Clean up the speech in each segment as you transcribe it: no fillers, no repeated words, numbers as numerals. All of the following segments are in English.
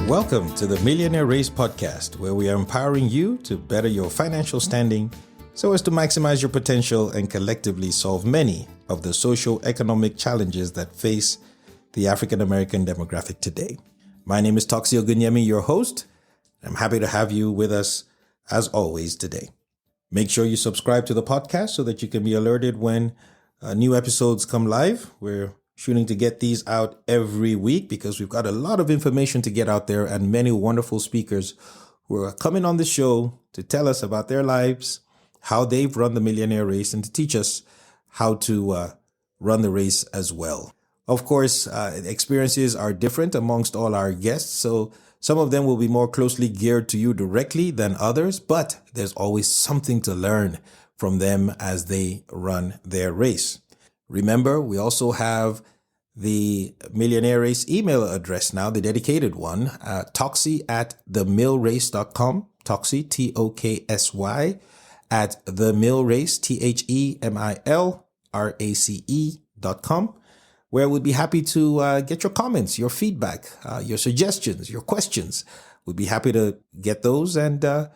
Welcome to the Millionaire Race podcast, where we are empowering you to better your financial standing so as to maximize your potential and collectively solve many of the socio-economic challenges that face the African American demographic today. My name is Toxi Ogunyemi, your host. I'm happy to have you with us as always today. Make sure you subscribe to the podcast so that you can be alerted when new episodes come live. We're shooting to get these out every week because we've got a lot of information to get out there and many wonderful speakers who are coming on the show to tell us about their lives, how they've run the Millionaire Race, and to teach us how to run the race as well. Of course, experiences are different amongst all our guests, so some of them will be more closely geared to you directly than others, but there's always something to learn from them as they run their race. Remember, we also have the Millionaire Race email address now, the dedicated one, toxy@themillrace.com, Toxy, Toksy, at themillrace, THEMILRACE.com, where we'd be happy to get your comments, your feedback, your suggestions, your questions. We'd be happy to get those and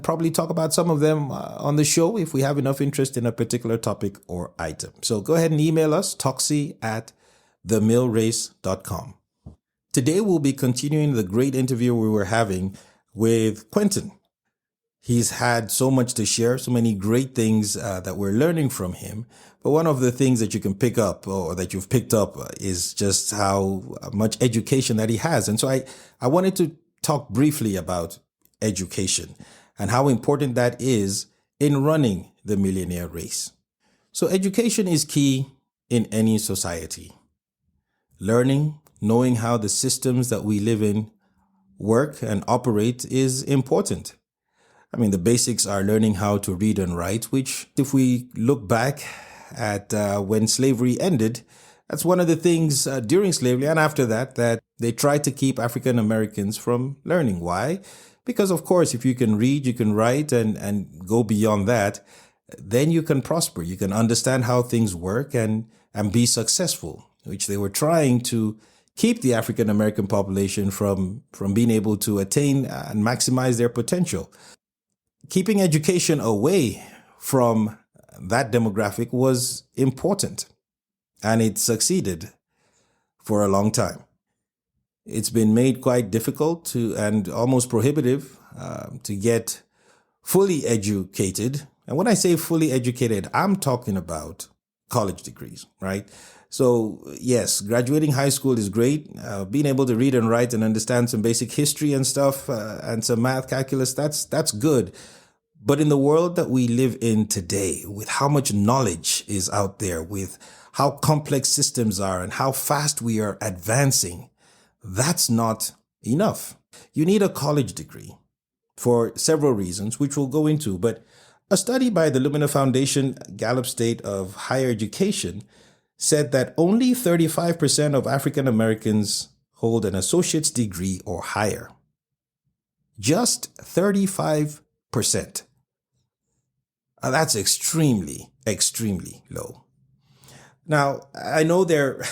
probably talk about some of them on the show if we have enough interest in a particular topic or item. So go ahead and email us, toxy@themillrace.com. Today we'll be continuing the great interview we were having with Quentin. He's had so much to share, so many great things that we're learning from him. But one of the things that you can pick up or that you've picked up is just how much education that he has. And so I wanted to talk briefly about education and how important that is in running the Millionaire Race. So education is key in any society. Learning, knowing how the systems that we live in work and operate is important. I mean, the basics are learning how to read and write, which if we look back at when slavery ended, that's one of the things during slavery and after that they tried to keep African Americans from learning. Why? Because, of course, if you can read, you can write and go beyond that, then you can prosper. You can understand how things work and be successful, which they were trying to keep the African American population from being able to attain and maximize their potential. Keeping education away from that demographic was important, and it succeeded for a long time. It's been made quite difficult and almost prohibitive to get fully educated. And when I say fully educated, I'm talking about college degrees, right? So yes, graduating high school is great. Being able to read and write and understand some basic history and stuff and some math, calculus, that's good. But in the world that we live in today, with how much knowledge is out there, with how complex systems are and how fast we are advancing, that's not enough. You need a college degree for several reasons, which we'll go into. But a study by the Lumina Foundation Gallup State of Higher Education said that only 35% of African Americans hold an associate's degree or higher. Just 35%. That's extremely, extremely low. Now, I know there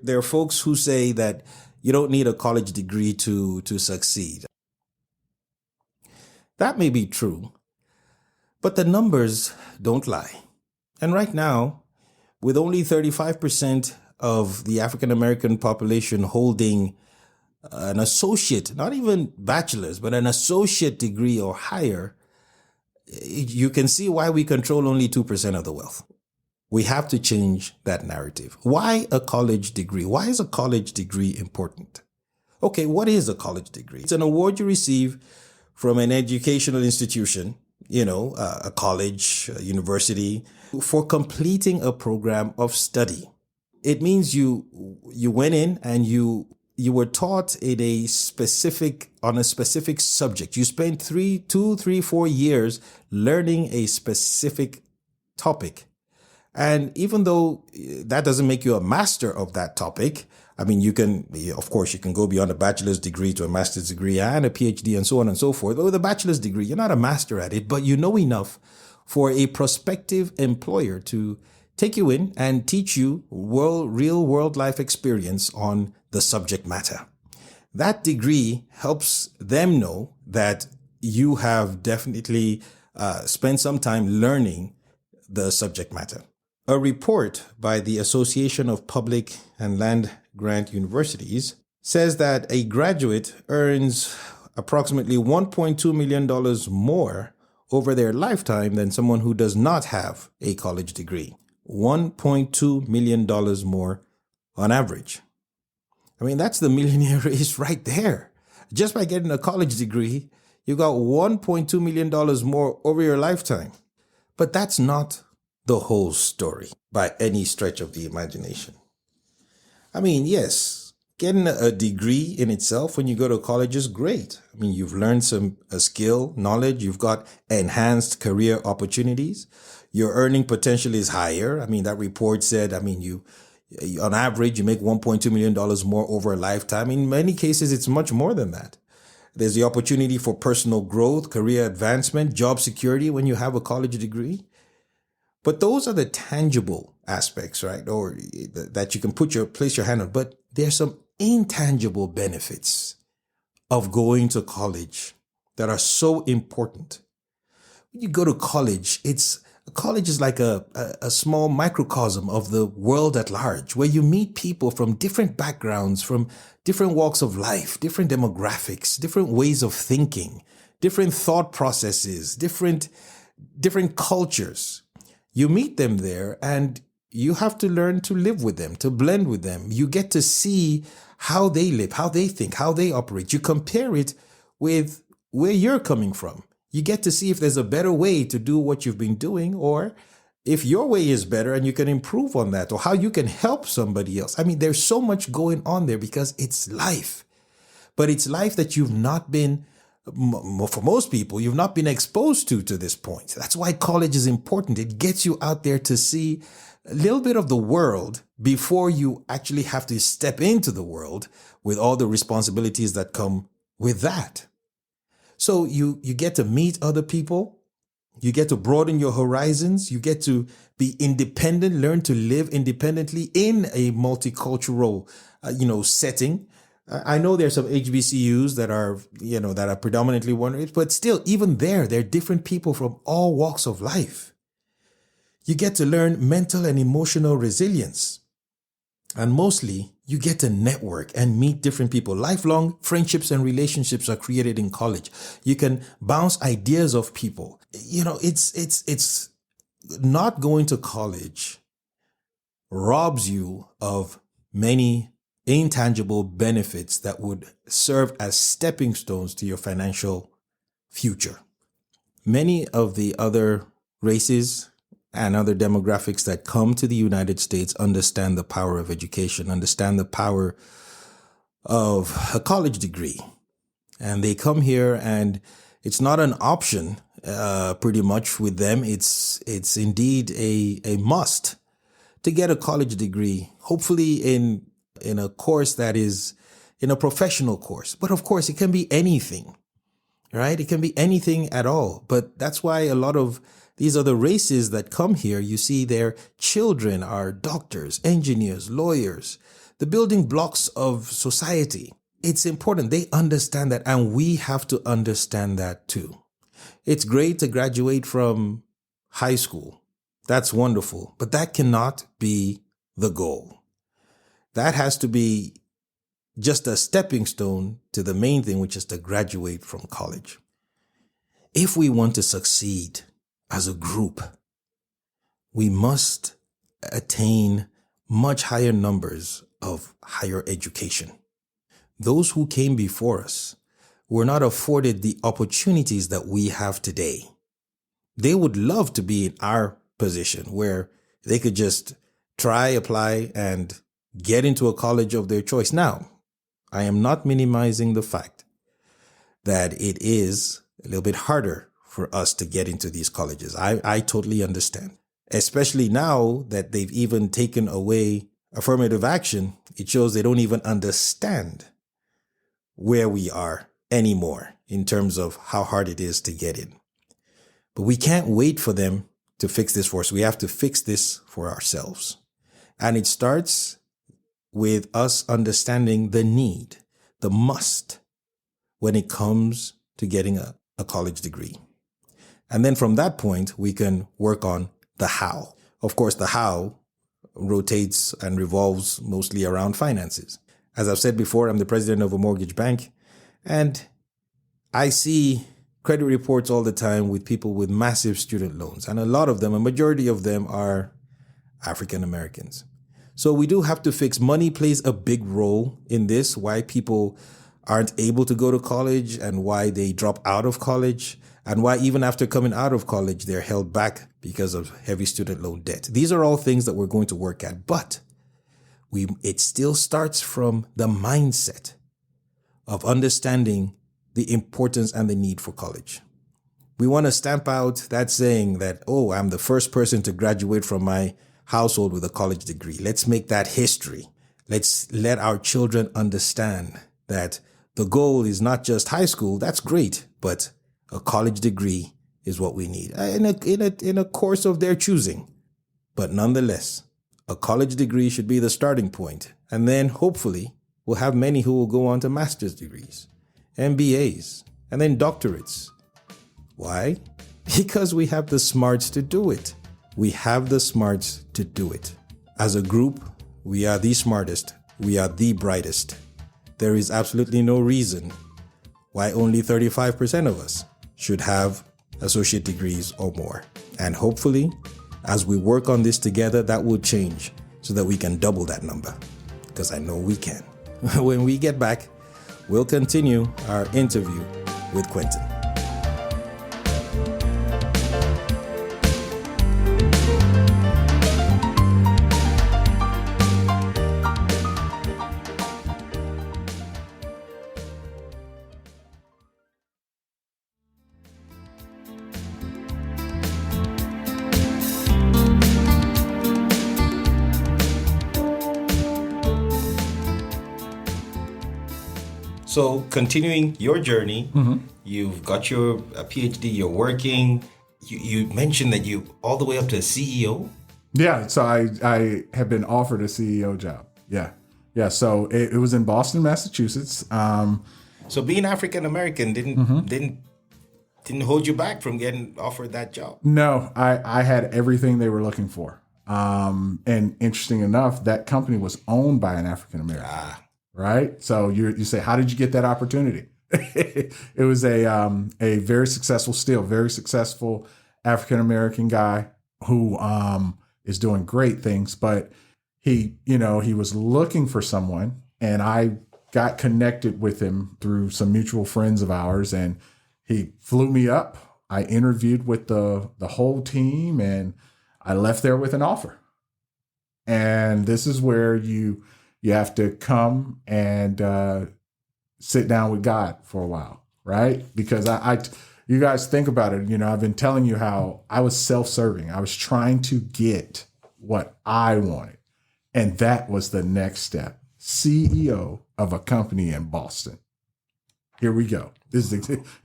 are folks who say that you don't need a college degree to succeed. That may be true, but the numbers don't lie. And right now, with only 35% of the African American population holding an associate, not even bachelor's, but an associate degree or higher, you can see why we control only 2% of the wealth. We have to change that narrative. Why a college degree? Why is a college degree important? Okay, what is a college degree? It's an award you receive from an educational institution, a college, a university, for completing a program of study. It means you went in and you were taught on a specific subject. You spent 3, 4 years learning a specific topic. And even though that doesn't make you a master of that topic, I mean, you can go beyond a bachelor's degree to a master's degree and a PhD and so on and so forth. But with a bachelor's degree, you're not a master at it, but you know enough for a prospective employer to take you in and teach you real world life experience on the subject matter. That degree helps them know that you have definitely spent some time learning the subject matter. A report by the Association of Public and Land Grant Universities says that a graduate earns approximately $1.2 million more over their lifetime than someone who does not have a college degree. $1.2 million more on average. I mean, that's the millionaire race right there. Just by getting a college degree, you got $1.2 million more over your lifetime. But that's not the whole story by any stretch of the imagination. I mean, yes, getting a degree in itself when you go to college is great. I mean, you've learned a skill, knowledge, you've got enhanced career opportunities. Your earning potential is higher. I mean, that report said, you on average, you make $1.2 million more over a lifetime. In many cases, it's much more than that. There's the opportunity for personal growth, career advancement, job security when you have a college degree. But those are the tangible aspects, right? Or that you can place your hand on. But there's some intangible benefits of going to college that are so important. When you go to college, college is like a small microcosm of the world at large, where you meet people from different backgrounds, from different walks of life, different demographics, different ways of thinking, different thought processes, different cultures. You meet them there and you have to learn to live with them, to blend with them. You get to see how they live, how they think, how they operate. You compare it with where you're coming from. You get to see if there's a better way to do what you've been doing, or if your way is better and you can improve on that, or how you can help somebody else. I mean, there's so much going on there because it's life. But it's life that you've not been, for most people, you've not been exposed to this point. That's why college is important. It gets you out there to see a little bit of the world before you actually have to step into the world with all the responsibilities that come with that. So you get to meet other people. You get to broaden your horizons. You get to be independent, learn to live independently in a multicultural, setting. I know there's some HBCUs that are predominantly one race, but still, even there are different people from all walks of life. You get to learn mental and emotional resilience. And mostly, you get to network and meet different people. Lifelong friendships and relationships are created in college. You can bounce ideas off people. It's not going to college robs you of many intangible benefits that would serve as stepping stones to your financial future. Many of the other races and other demographics that come to the United States understand the power of education, understand the power of a college degree. And they come here and it's not an option, pretty much with them. It's indeed a must to get a college degree, hopefully in a course that is in a professional course. But of course, it can be anything, right? It can be anything at all. But that's why a lot of these other races that come here, you see their children are doctors, engineers, lawyers, the building blocks of society. It's important. They understand that, and we have to understand that too. It's great to graduate from high school. That's wonderful, but that cannot be the goal. That has to be just a stepping stone to the main thing, which is to graduate from college. If we want to succeed as a group, we must attain much higher numbers of higher education. Those who came before us were not afforded the opportunities that we have today. They would love to be in our position where they could just try, apply, and get into a college of their choice. Now, I am not minimizing the fact that it is a little bit harder for us to get into these colleges. I totally understand, especially now that they've even taken away affirmative action. It shows they don't even understand where we are anymore in terms of how hard it is to get in. But we can't wait for them to fix this for us. We have to fix this for ourselves. And it starts with us understanding the need the must when it comes to getting a college degree. And then from that point, we can work on the how. Of course, the how rotates and revolves mostly around finances. As I've said before, I'm the president of a mortgage bank, and I see credit reports all the time with people with massive student loans. And a lot of them, a majority of them, are African Americans. So we do have to fix. Money plays a big role in this, why people aren't able to go to college and why they drop out of college and why even after coming out of college, they're held back because of heavy student loan debt. These are all things that we're going to work at, but it still starts from the mindset of understanding the importance and the need for college. We want to stamp out that saying that, oh, I'm the first person to graduate from my household with a college degree. Let's make that history. Let's let our children understand that the goal is not just high school. That's great, but a college degree is what we need in a course of their choosing. But nonetheless, a college degree should be the starting point. And then hopefully we'll have many who will go on to master's degrees, MBAs, and then doctorates. Why? Because we have the smarts to do it. We have the smarts to do it. As a group, we are the smartest. We are the brightest. There is absolutely no reason why only 35% of us should have associate degrees or more. And hopefully, as we work on this together, that will change so that we can double that number. Because I know we can. When we get back, we'll continue our interview with Quentin. So continuing your journey, you've got your PhD, you're working. You mentioned that you all the way up to CEO? Yeah, so I have been offered a CEO job. Yeah. So it was in Boston, Massachusetts. So being African American didn't hold you back from getting offered that job? No, I had everything they were looking for. And interesting enough, that company was owned by an African American. Right? So you say, how did you get that opportunity? It was a very successful African American guy who is doing great things, but he was looking for someone, and I got connected with him through some mutual friends of ours, and he flew me up. I interviewed with the whole team, and I left there with an offer. And this is where you have to come and sit down with God for a while, right? Because you guys think about it. I've been telling you how I was self-serving. I was trying to get what I wanted. And that was the next step. CEO of a company in Boston. Here we go. This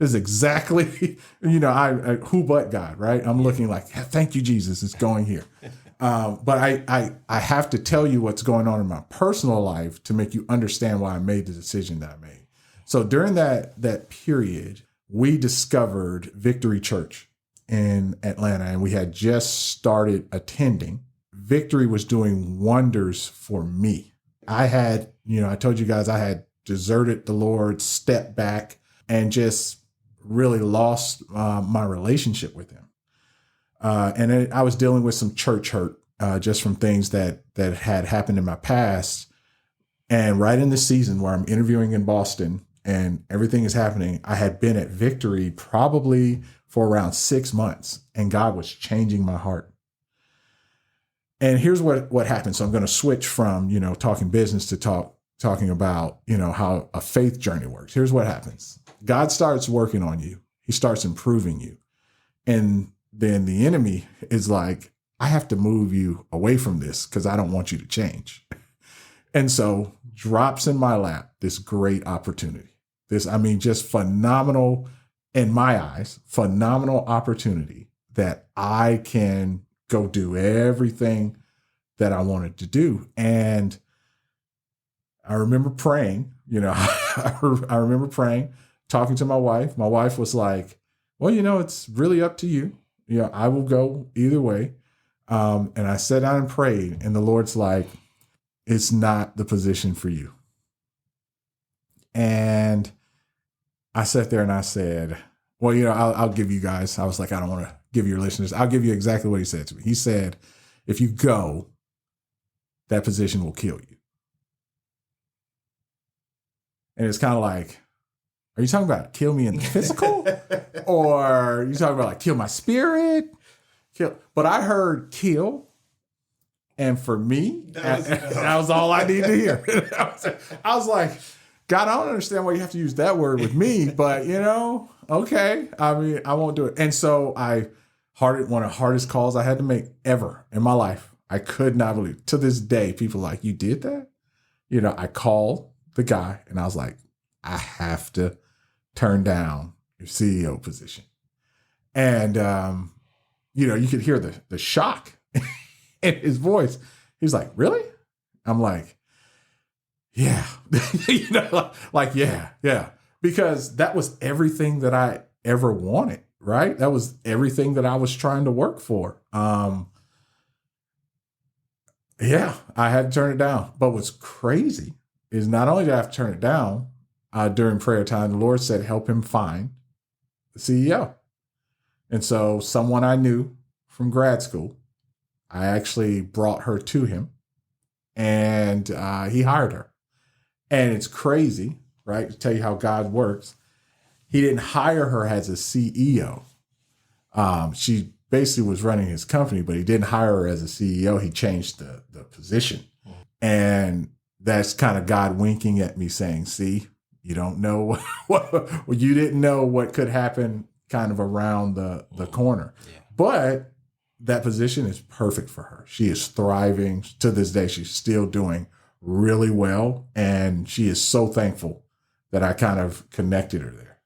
is exactly, I who but God, right? I'm looking like, thank you, Jesus. It's going here. But I have to tell you what's going on in my personal life to make you understand why I made the decision that I made. So during that period, we discovered Victory Church in Atlanta, and we had just started attending. Victory was doing wonders for me. I had, I told you guys I had deserted the Lord, stepped back, and just really lost my relationship with him. And I was dealing with some church hurt just from things that had happened in my past. And right in the season where I'm interviewing in Boston and everything is happening, I had been at Victory probably for around 6 months, and God was changing my heart. And here's what happened. So I'm going to switch from, talking business to talking about, how a faith journey works. Here's what happens. God starts working on you. He starts improving you. And then the enemy is like, I have to move you away from this because I don't want you to change. And so drops in my lap this great opportunity. Just phenomenal, in my eyes, phenomenal opportunity that I can go do everything that I wanted to do. And I remember praying, I remember praying, talking to my wife. My wife was like, well, it's really up to you. I will go either way. And I sat down and prayed, and the Lord's like, it's not the position for you. And I sat there and I said, well, I'll give you guys. I was like, I don't want to give your listeners. I'll give you exactly what he said to me. He said, if you go, that position will kill you. And it's kind of like, are you talking about kill me in the physical? Or are you talking about like kill my spirit? But I heard kill. And for me, that was all I needed to hear. I was like, God, I don't understand why you have to use that word with me, but okay. I mean, I won't do it. And so one of the hardest calls I had to make ever in my life. I could not believe. To this day, people are like, you did that? I called the guy and I was like, I have to turn down your CEO position. And, you could hear the shock in his voice. He's like, really? I'm like, yeah, yeah. Because that was everything that I ever wanted, right? That was everything that I was trying to work for. Yeah, I had to turn it down. But what's crazy is not only did I have to turn it down, during prayer time, the Lord said, help him find the CEO. And so someone I knew from grad school, I actually brought her to him, and he hired her. And it's crazy, right? To tell you how God works. He didn't hire her as a CEO. She basically was running his company, but he didn't hire her as a CEO. He changed the position. And that's kind of God winking at me saying, see, you don't know you didn't know what could happen kind of around the corner. Yeah. But that position is perfect for her. She is thriving to this day. She's still doing really well. And she is so thankful that I kind of connected her there.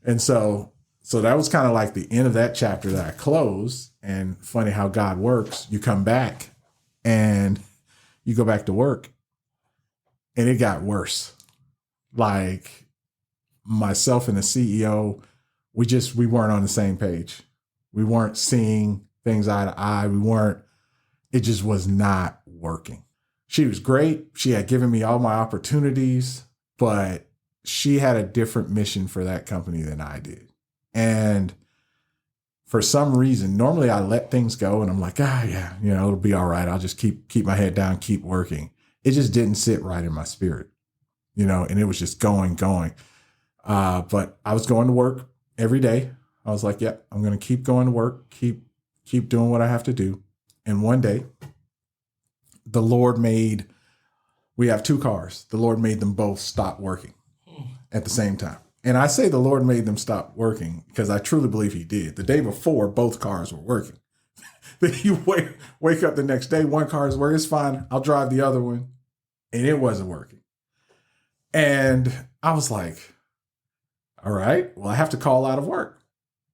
And so that was kind of like the end of that chapter that I closed. And funny how God works. You come back and you go back to work and it got worse. Like myself and the CEO, we weren't on the same page. We weren't seeing things eye to eye. It just was not working. She was great. She had given me all my opportunities, but she had a different mission for that company than I did. And for some reason, normally I let things go and I'm like, yeah, it'll be all right. I'll just keep my head down, keep working. It just didn't sit right in my spirit, and it was just going. But I was going to work every day. I was like, yep, I'm going to keep going to work, keep doing what I have to do. And one day, the Lord we have two cars. The Lord made them both stop working at the same time. And I say the Lord made them stop working because I truly believe he did. The day before, both cars were working. Then you wake up the next day, one car is working. It's fine. I'll drive the other one. And it wasn't working. And I was like, all right, well, I have to call out of work,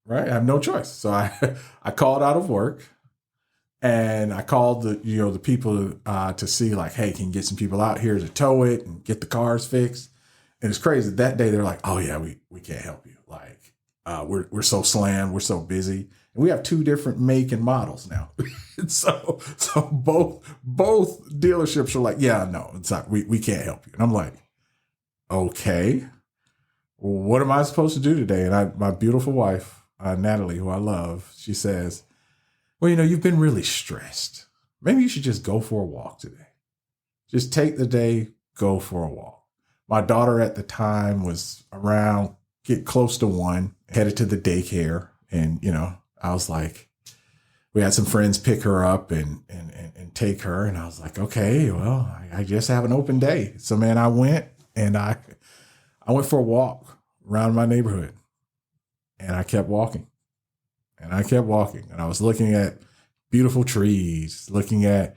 right? I have no choice. So I called out of work and I called the people to see like, hey, can you get some people out here to tow it and get the cars fixed? And it's crazy. That day they're like, oh yeah, we can't help you. Like, we're so slammed. We're so busy. And we have two different make and models now. so both dealerships are like, yeah, no, it's not, we can't help you. And I'm like, okay, what am I supposed to do today? And my beautiful wife, Natalie, who I love, she says, well, you've been really stressed. Maybe you should just go for a walk today. Just take the day, go for a walk. My daughter at the time was around, get close to 1, headed to the daycare. And, I was like, we had some friends pick her up and take her. And I was like, okay, well, I just have an open day. So, man, I went and I went for a walk around my neighborhood and I kept walking and I kept walking. And I was looking at beautiful trees, looking at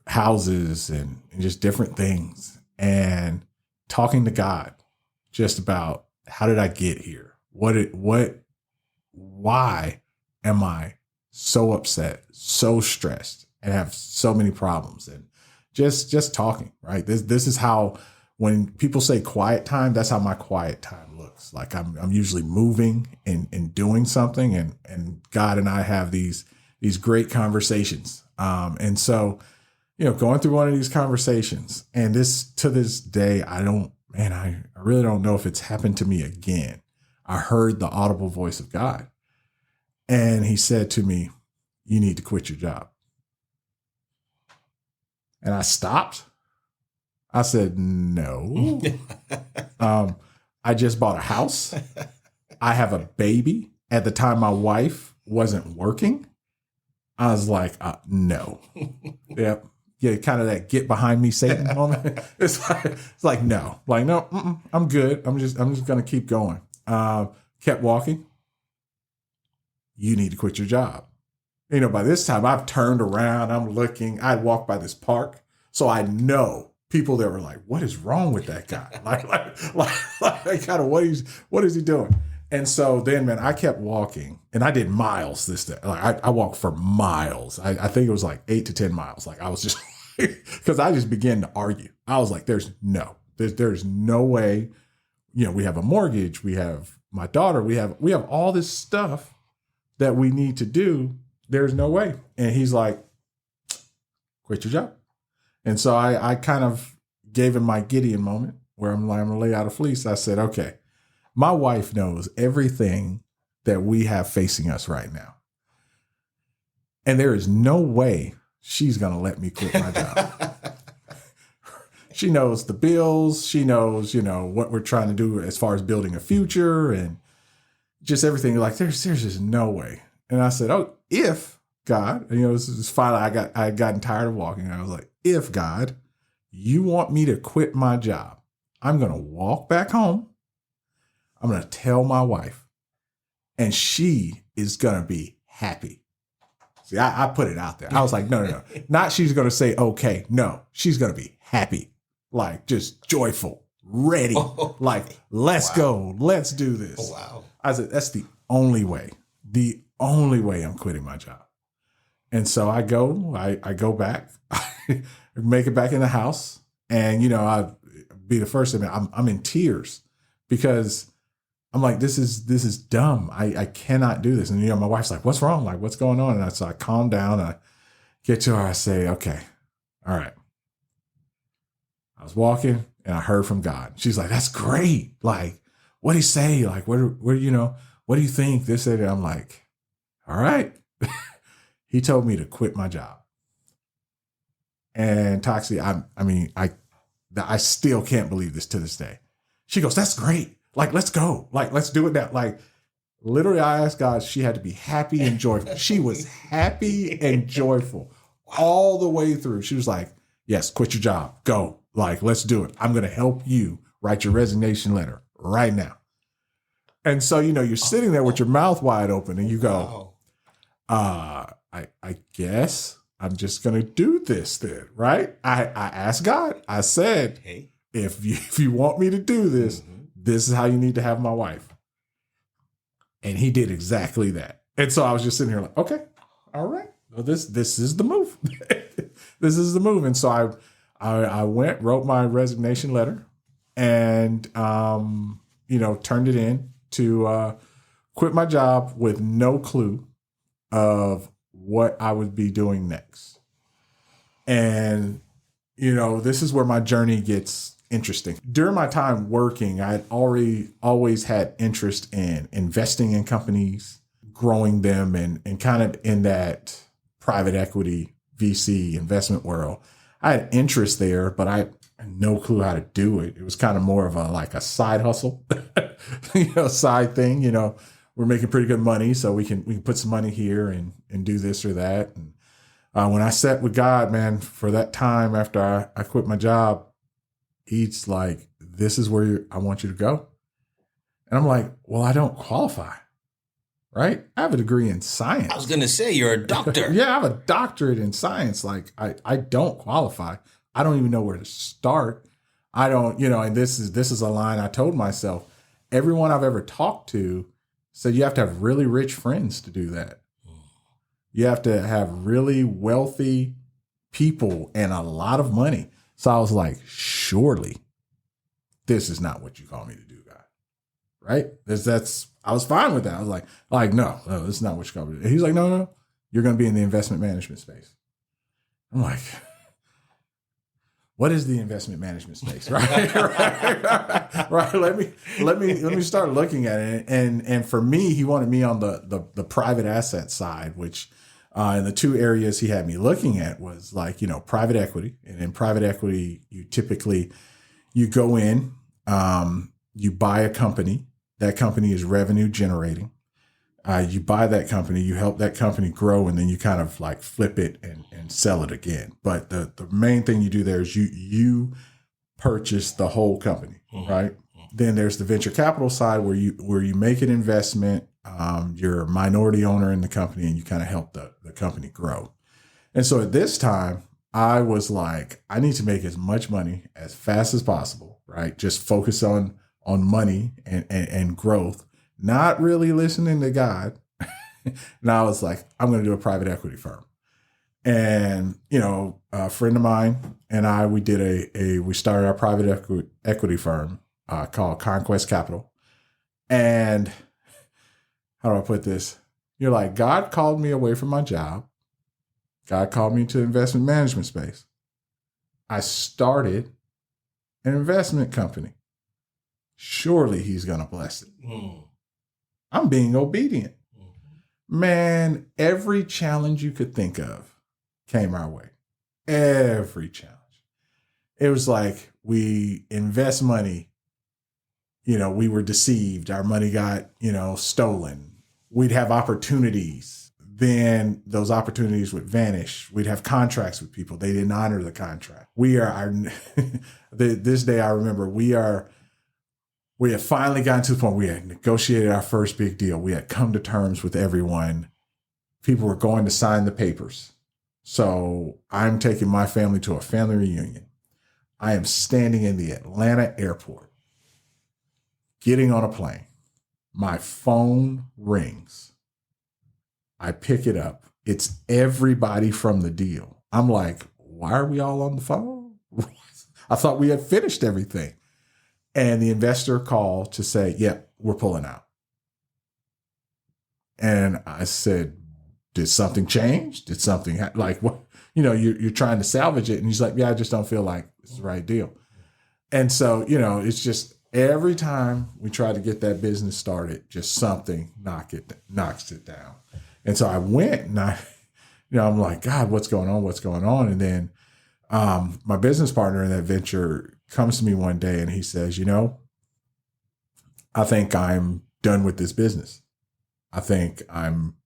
houses and just different things and talking to God just about how did I get here? Why am I so upset, so stressed, and have so many problems? And just talking, right? This is how when people say quiet time, that's how my quiet time looks. Like I'm usually moving and doing something, and God and I have these great conversations. And so, going through one of these conversations, and to this day, I really don't know if it's happened to me again. I heard the audible voice of God, and he said to me, "You need to quit your job." And I stopped. I said, "No." I just bought a house. I have a baby. At the time, my wife wasn't working. I was like, no. Yep. Yeah, kind of that get behind me, Satan moment. It's like no. Like, no, I'm good. I'm just going to keep going. Kept walking. You need to quit your job. By this time, I've turned around. I'm looking. I walked by this park. So I know people that were like, what is wrong with that guy? like kind of what is he doing? And so then, man, I kept walking, and I did miles this day. Like I walked for miles. I think it was like 8 to 10 miles. Like I was just, because I just began to argue. I was like, there's no way. We have a mortgage. We have my daughter. We have all this stuff that we need to do. There's no way. And he's like, quit your job. And so I kind of gave him my Gideon moment where I'm going to lay out a fleece. I said, okay, my wife knows everything that we have facing us right now. And there is no way she's going to let me quit my job. She knows the bills. She knows, what we're trying to do as far as building a future and just everything. Like there's just no way. And I said, oh, if God, this is finally, I had gotten tired of walking. I was like, if God, you want me to quit my job, I'm going to walk back home. I'm going to tell my wife, and she is going to be happy. See, I put it out there. I was like, no. Not she's going to say, okay. No, she's going to be happy, like just joyful, ready. Like, let's go. Let's do this. Oh, wow. I said, that's the only way I'm quitting my job. And so I go back, make it back in the house. And, I'd be the first to admit I'm in tears because I'm like, this is dumb. I cannot do this. And, my wife's like, what's wrong? Like, what's going on? And so I calm down. And I get to her. I say, okay, all right. I was walking and I heard from God. She's like, that's great. Like, what'd he say? Like, what do you think? This, that. I'm like, all right. He told me to quit my job. And Toxie, I still can't believe this to this day. She goes, that's great. Like, let's go. Like, let's do it now. Like, literally, I asked God, she had to be happy and joyful. She was happy and joyful all the way through. She was like, yes, quit your job. Go. Like, let's do it. I'm going to help you write your resignation letter right now. And so, you're sitting there with your mouth wide open and you go, I guess I'm just going to do this then, right? I asked God, I said, hey, if you want me to do this, this is how you need to have my wife. And he did exactly that. And so I was just sitting here like, okay, all right. Well, this is the move. This is the move. And so I went, wrote my resignation letter and, turned it in to quit my job with no clue of what I would be doing next. And, this is where my journey gets interesting. During my time working, I had always had interest in investing in companies, growing them, and kind of in that private equity, VC investment world. I had interest there, but I had no clue how to do it. It was kind of more of a side hustle, side thing, we're making pretty good money, so we can put some money here and do this or that. And when I sat with God, man, for that time after I quit my job, he's like, this is where I want you to go. And I'm like, well, I don't qualify, right? I have a degree in science. I was going to say, you're a doctor. Yeah, I have a doctorate in science. Like, I don't qualify. I don't even know where to start. I don't, and this is a line I told myself. Everyone I've ever talked to said you have to have really rich friends to do that. You have to have really wealthy people and a lot of money. So I was like, surely this is not what you call me to do, God. Right? I was fine with that. I was like, no, this is not what you call me to do. And he's like, no, you're going to be in the investment management space. I'm like, what is the investment management space? Right. Right. Let me start looking at it. And for me, he wanted me on the private asset side, which, and the two areas he had me looking at was like, private equity. And in private equity, you go in, you buy a company. That company is revenue generating. You buy that company, you help that company grow, and then you kind of like flip it and sell it again. But the main thing you do there is you purchase the whole company, right? Mm-hmm. Then there's the venture capital side where you make an investment, you're a minority owner in the company, and you kind of help the company grow. And so at this time, I was like, I need to make as much money as fast as possible, right? Just focus on money and growth. Not really listening to God. And I was like, I'm going to do a private equity firm. And, a friend of mine and we started our private equity firm called Conquest Capital. And how do I put this? You're like, God called me away from my job. God called me to investment management space. I started an investment company. Surely he's going to bless it. I'm being obedient. Man, every challenge you could think of came our way. Every challenge. It was like we invest money. We were deceived. Our money got, stolen. We'd have opportunities. Then those opportunities would vanish. We'd have contracts with people. They didn't honor the contract. This day I remember we had finally gotten to the point we had negotiated our first big deal. We had come to terms with everyone. People were going to sign the papers. So I'm taking my family to a family reunion. I am standing in the Atlanta airport, getting on a plane. My phone rings. I pick it up. It's everybody from the deal. I'm like, why are we all on the phone? I thought we had finished everything. And the investor called to say, yep, we're pulling out. And I said, did something change? Did something like what? You're trying to salvage it. And he's like, yeah, I just don't feel like it's the right deal. And so, it's just every time we try to get that business started, just something knocks it down. And so I went and I'm like, God, what's going on? What's going on? And then my business partner in that venture comes to me one day and he says, I think I'm done with this business. I think I'm,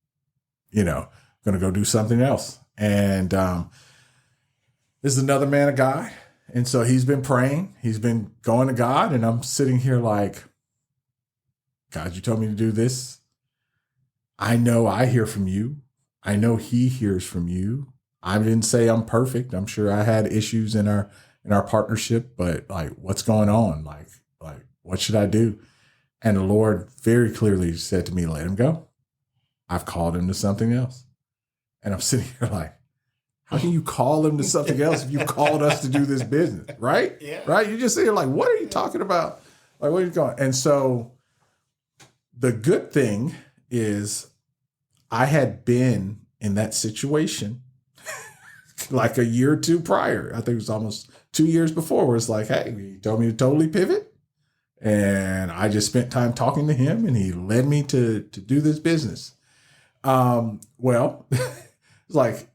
going to go do something else. And this is another man of God. And so he's been praying. He's been going to God. And I'm sitting here like, God, you told me to do this. I know I hear from you. I know he hears from you. I didn't say I'm perfect. I'm sure I had issues in our partnership, but like, what's going on? Like, what should I do? And the Lord very clearly said to me, let him go. I've called him to something else. And I'm sitting here like, how can you call him to something else if you called us to do this business? Right? Yeah. Right? You just sit here like, what are you talking about? Like, where are you going? And so the good thing is I had been in that situation like a year or two prior. I think it was almost 2 years before, where it's like, hey, he told me to totally pivot. And I just spent time talking to him and he led me to do this business. Well, it's like,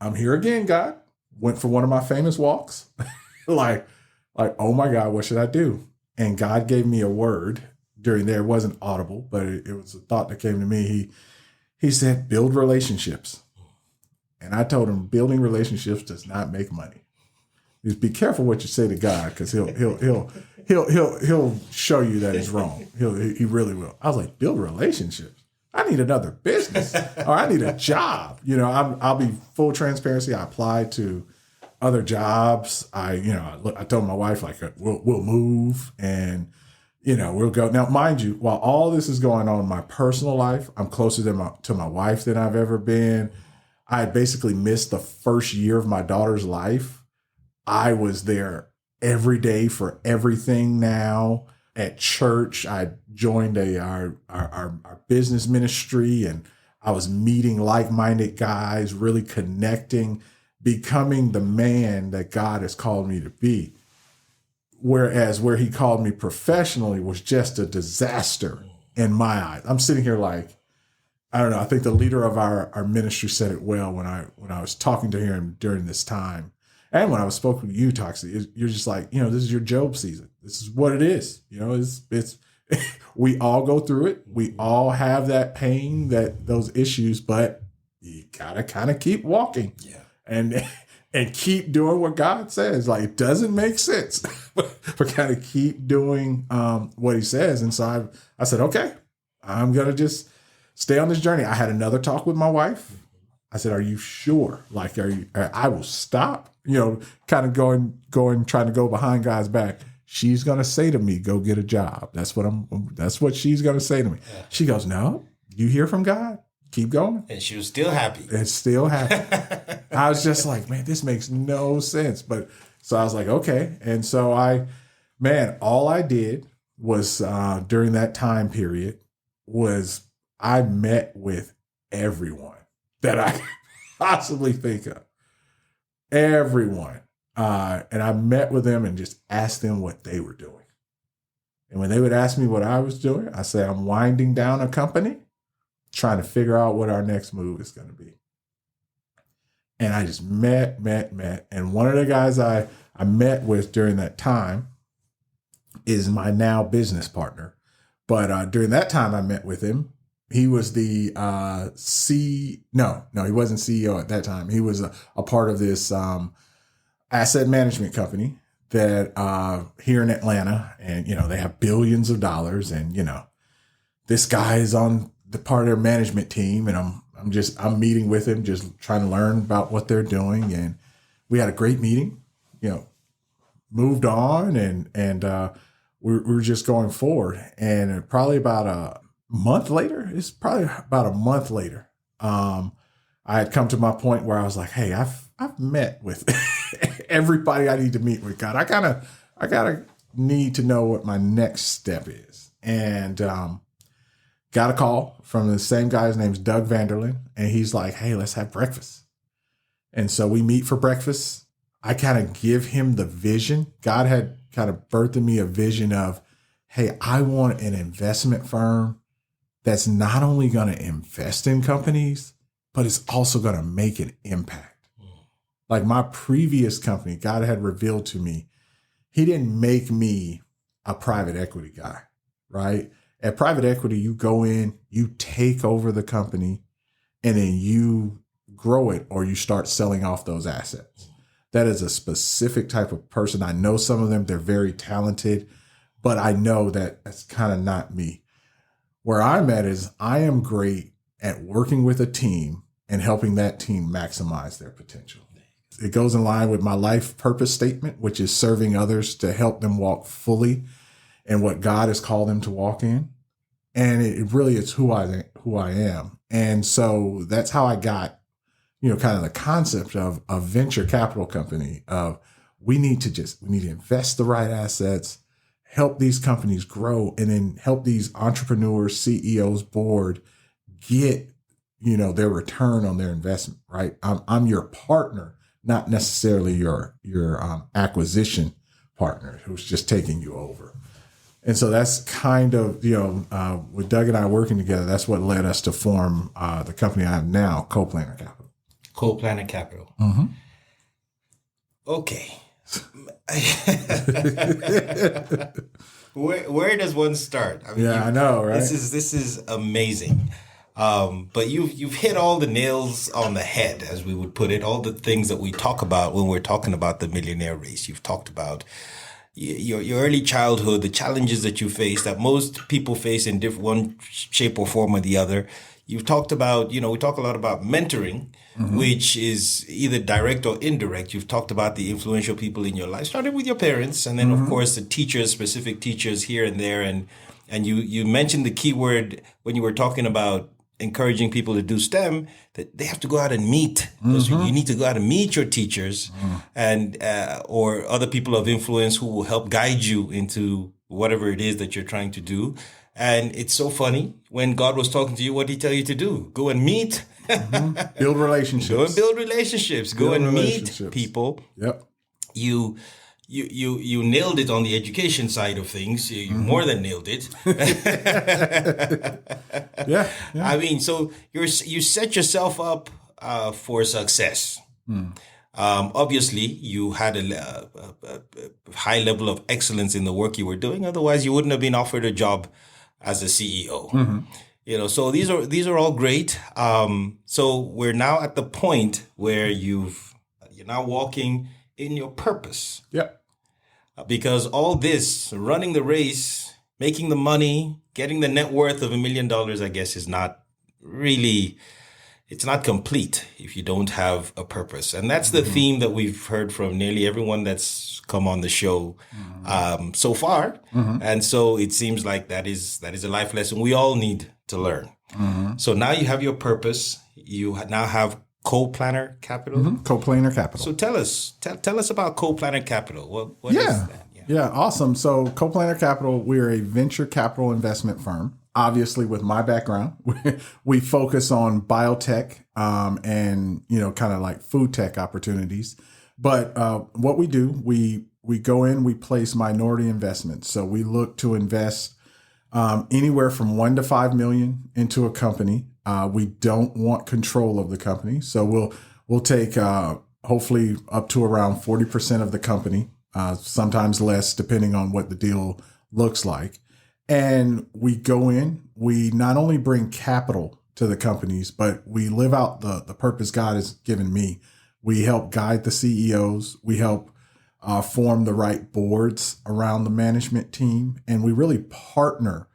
I'm here again, God. Went for one of my famous walks. like, oh my God, what should I do? And God gave me a word during there. It wasn't audible, but it was a thought that came to me. He said, build relationships. And I told him, building relationships does not make money. Just be careful what you say to God, because he'll show you that it's wrong. He really will. I was like, build relationships. I need another business, or I need a job. I'll be full transparency. I applied to other jobs. I told my wife, like, we'll move and we'll go. Now, mind you, while all this is going on in my personal life, I'm closer to my wife than I've ever been. I had basically missed the first year of my daughter's life. I was there every day for everything now. At church, I joined our business ministry, and I was meeting like-minded guys, really connecting, becoming the man that God has called me to be. Whereas where he called me professionally was just a disaster in my eyes. I'm sitting here like, I don't know. I think the leader of our ministry said it well when I was talking to him during this time. And when I was spoken to you, Toxie, you're just like, this is your Job season. This is what it is. It's we all go through it. We all have that pain, those issues, but you gotta kind of keep walking. Yeah. And keep doing what God says. Like, it doesn't make sense, but kind of keep doing what he says. And so I said, okay, I'm going to just stay on this journey. I had another talk with my wife. I said, are you sure? Like, I will stop, kind of going, trying to go behind God's back. She's going to say to me, go get a job. That's what she's going to say to me. Yeah. She goes, no, you hear from God? Keep going. And she was still happy. It's still happy. I was just like, man, this makes no sense. But so I was like, okay. And so all I did was during that time period was I met with everyone that I could possibly think of. Everyone. And I met with them and just asked them what they were doing. And when they would ask me what I was doing, I say, I'm winding down a company, trying to figure out what our next move is going to be. And I just met. And one of the guys I met with during that time is my now business partner. But during that time I met with him, he was the he wasn't CEO at that time. He was a part of this asset management company that here in Atlanta, and they have billions of dollars, and this guy is on the part of their management team, and I'm meeting with him, just trying to learn about what they're doing. And we had a great meeting, moved on, and we're just going forward. And probably about a month later, I had come to my point where I was like, hey, I've met with everybody I need to meet with. God, I gotta need to know what my next step is. And got a call from the same guy. His name's Doug Vanderlyn. And he's like, hey, let's have breakfast. And so we meet for breakfast. I kind of give him the vision. God had kind of birthed in me a vision of, hey, I want an investment firm that's not only going to invest in companies, but it's also going to make an impact. Like my previous company, God had revealed to me, he didn't make me a private equity guy, right? At private equity, you go in, you take over the company, and then you grow it or you start selling off those assets. That is a specific type of person. I know some of them, they're very talented, but I know that that's kind of not me. Where I'm at is I am great at working with a team and helping that team maximize their potential. It goes in line with my life purpose statement, which is serving others to help them walk fully in what God has called them to walk in. And it really is who I am. And so that's how I got, kind of the concept of a venture capital company of we need to invest the right assets, help these companies grow, and then help these entrepreneurs, CEOs, board get, their return on their investment, right? I'm your partner, not necessarily your acquisition partner who's just taking you over. And so that's kind of, with Doug and I working together, that's what led us to form the company I have now, Co-Planner Capital. Co-Planner Capital. Mm-hmm. Okay. Where does one start? I mean, I know, right? This is amazing. But you've hit all the nails on the head, as we would put it, all the things that we talk about when we're talking about the millionaire race. You've talked about your early childhood, the challenges that you face that most people face in one shape or form or the other. You've talked about, we talk a lot about mentoring, mm-hmm. which is either direct or indirect. You've talked about the influential people in your life, starting with your parents, and then, mm-hmm. of course, the teachers, specific teachers here and there. And you mentioned the key word when you were talking about encouraging people to do STEM, that they have to go out and meet. You need to go out and meet your teachers and or other people of influence who will help guide you into whatever it is that you're trying to do. And it's so funny, when God was talking to you, what did he tell you to do? Go and meet. Build relationships. Go and build relationships. Go and meet people. Yep. You nailed it on the education side of things. You more than nailed it. Yeah. I mean, so you set yourself up for success. Obviously, you had a high level of excellence in the work you were doing. Otherwise, you wouldn't have been offered a job as a CEO. So these are all great. So we're now at the point where you're now walking in your purpose. Yep. Because all this, running the race, making the money, getting the net worth of $1 million, I guess, is not really, it's not complete if you don't have a purpose. And that's the theme that we've heard from nearly everyone that's come on the show so far. And so it seems like that is a life lesson we all need to learn. So now you have your purpose. You now have Co-Planner Capital. Co-Planner Capital. So tell us about Co-Planner Capital. What is that? Yeah, awesome. So Co-Planner Capital, we're a venture capital investment firm. Obviously, with my background, we focus on biotech and kind of like food tech opportunities. But what we do, we go in, we place minority investments. So we look to invest anywhere from 1 to 5 million into a company. We don't want control of the company. So we'll take hopefully up to around 40% of the company, sometimes less, depending on what the deal looks like. And we go in, we not only bring capital to the companies, but we live out the purpose God has given me. We help guide the CEOs. We help form the right boards around the management team. And we really partner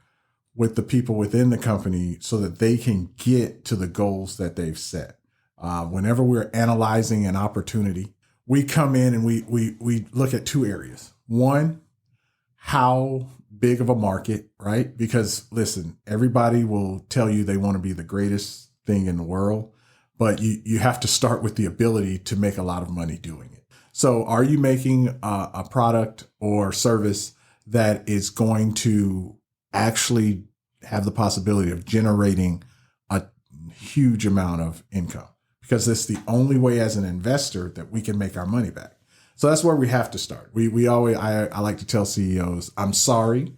with the people within the company so that they can get to the goals that they've set. Whenever we're analyzing an opportunity, we come in and we look at 2 areas. One, how big of a market, right? Because listen, everybody will tell you they want to be the greatest thing in the world, but you have to start with the ability to make a lot of money doing it. So are you making a product or service that is going to actually have the possibility of generating a huge amount of income? Because it's the only way as an investor that we can make our money back. So that's where we have to start. We always, I like to tell CEOs, I'm sorry,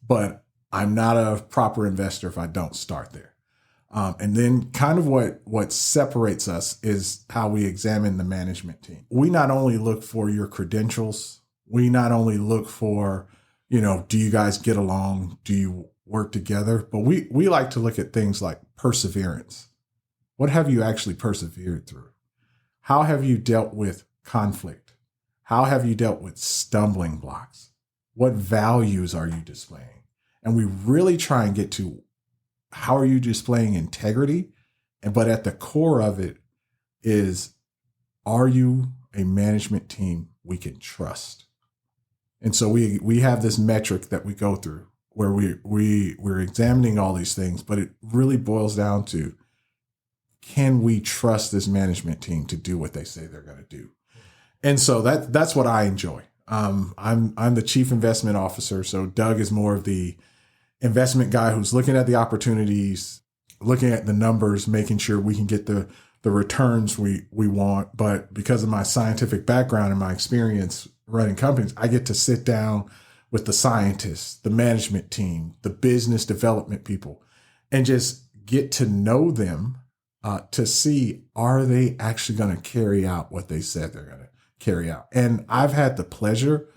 but I'm not a proper investor if I don't start there. And then kind of what separates us is how we examine the management team. We not only look for your credentials, we not only look for, do you guys get along? Do you work together? But we like to look at things like perseverance. What have you actually persevered through? How have you dealt with conflict? How have you dealt with stumbling blocks? What values are you displaying? And we really try and get to how are you displaying integrity? But at the core of it is, are you a management team we can trust? And so we have this metric that we go through where we're examining all these things, but it really boils down to, can we trust this management team to do what they say they're going to do? And so that's what I enjoy. I'm the chief investment officer. So Doug is more of the investment guy who's looking at the opportunities, looking at the numbers, making sure we can get the returns we want. But because of my scientific background and my experience running companies, I get to sit down with the scientists, the management team, the business development people, and just get to know them to see, are they actually going to carry out what they said they're going to carry out? And I've had the pleasure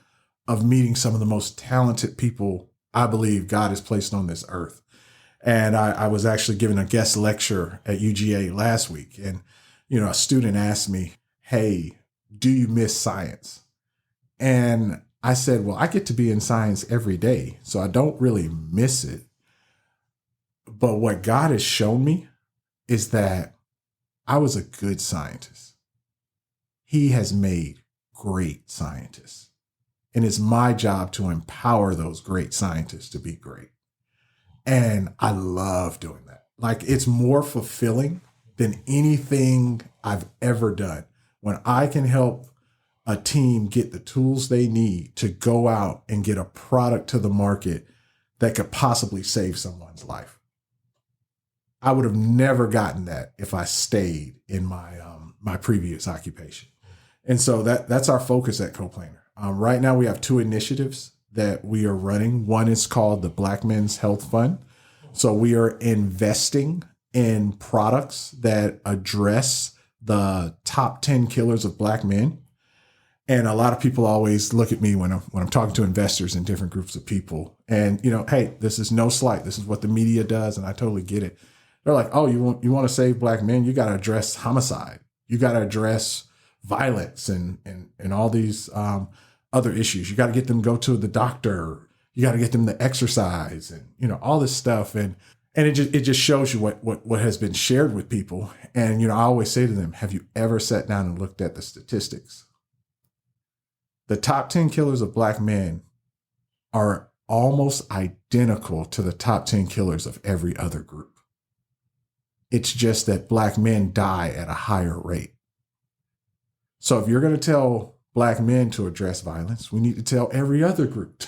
of meeting some of the most talented people I believe God has placed on this earth. And I was actually giving a guest lecture at UGA last week. And, a student asked me, hey, do you miss science? And I said, well, I get to be in science every day, so I don't really miss it. But what God has shown me is that I was a good scientist. He has made great scientists. And it's my job to empower those great scientists to be great. And I love doing that. Like, it's more fulfilling than anything I've ever done. When I can help a team get the tools they need to go out and get a product to the market that could possibly save someone's life. I would have never gotten that if I stayed in my previous occupation. And so that's our focus at CoPlaner. Right now we have 2 initiatives that we are running. One is called the Black Men's Health Fund. So we are investing in products that address the top 10 killers of Black men. And a lot of people always look at me when I'm talking to investors in different groups of people. And, hey, this is no slight. This is what the media does. And I totally get it. They're like, oh, you want to save Black men? You got to address homicide. You got to address violence and all these other issues. You got to get them to go to the doctor. You got to get them to exercise and, all this stuff. And it just shows you what has been shared with people. And, I always say to them, have you ever sat down and looked at the statistics? The top 10 killers of Black men are almost identical to the top 10 killers of every other group. It's just that Black men die at a higher rate. So if you're going to tell Black men to address violence, we need to tell every other group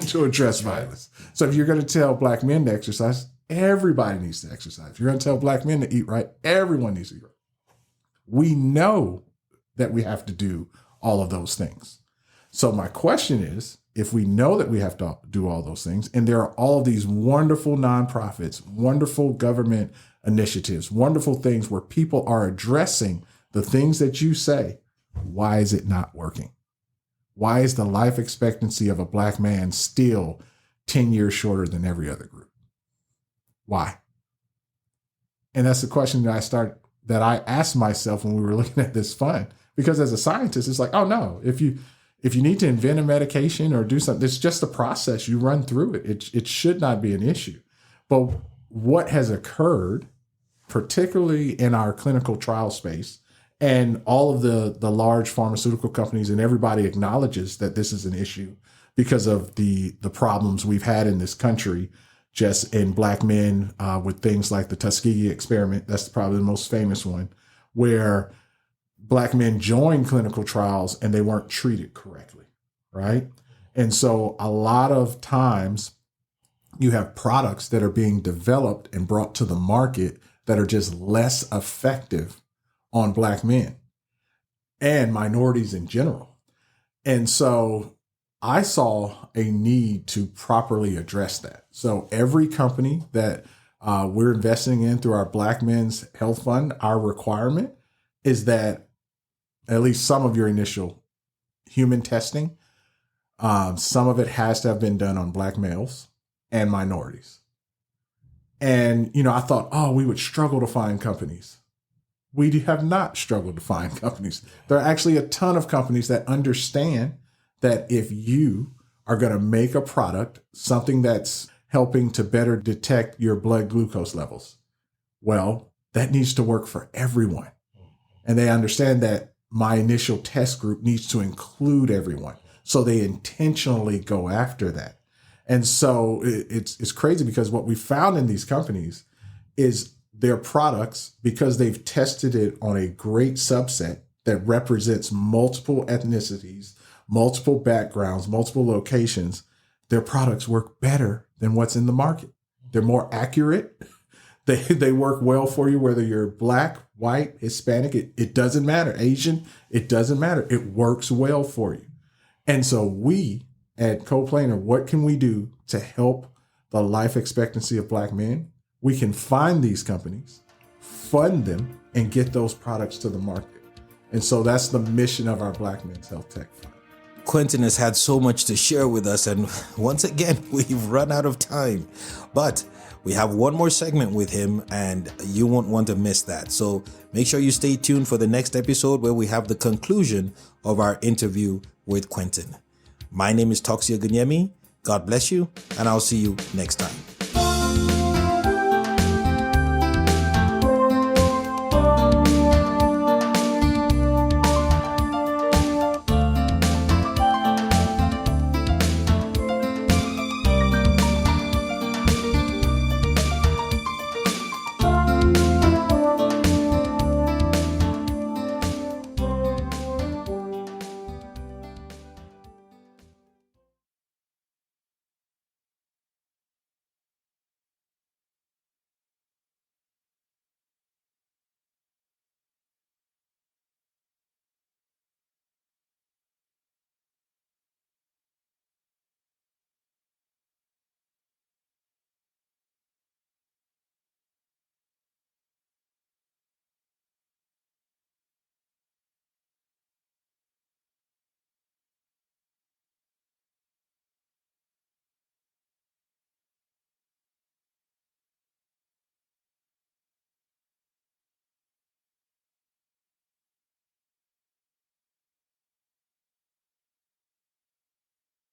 to address violence. So if you're going to tell Black men to exercise, everybody needs to exercise. If you're going to tell Black men to eat right, everyone needs to eat right. We know that we have to do all of those things. So my question is, if we know that we have to do all those things, and there are all these wonderful nonprofits, wonderful government initiatives, wonderful things where people are addressing the things that you say, why is it not working? Why is the life expectancy of a Black man still 10 years shorter than every other group? Why? And that's the question that I asked myself when we were looking at this fund, because as a scientist, it's like, oh no, if you need to invent a medication or do something, it's just a process. You run through it. It should not be an issue. But what has occurred, particularly in our clinical trial space, and all of the large pharmaceutical companies, and everybody acknowledges that this is an issue because of the problems we've had in this country, just in Black men with things like the Tuskegee experiment. That's probably the most famous one, where Black men joined clinical trials and they weren't treated correctly, right? And so a lot of times you have products that are being developed and brought to the market that are just less effective on Black men and minorities in general. And so I saw a need to properly address that. So every company that we're investing in through our Black Men's Health Fund, our requirement is that at least some of your initial human testing, some of it has to have been done on Black males and minorities. And, I thought, oh, we would struggle to find companies. We have not struggled to find companies. There are actually a ton of companies that understand that if you are going to make a product, something that's helping to better detect your blood glucose levels, well, that needs to work for everyone. And they understand that my initial test group needs to include everyone. So they intentionally go after that. And so it's crazy, because what we found in these companies is their products, because they've tested it on a great subset that represents multiple ethnicities, multiple backgrounds, multiple locations, their products work better than what's in the market. They're more accurate. They work well for you, whether you're Black, white, Hispanic, it doesn't matter. Asian, it doesn't matter. It works well for you. And so we at CoPlaner, what can we do to help the life expectancy of Black men? We can find these companies, fund them, and get those products to the market. And so that's the mission of our Black Men's Health Tech Fund. Quentin has had so much to share with us, and once again, we've run out of time. But we have one more segment with him, and you won't want to miss that. So make sure you stay tuned for the next episode, where we have the conclusion of our interview with Quentin. My name is Toxia Gunyemi. God bless you, and I'll see you next time.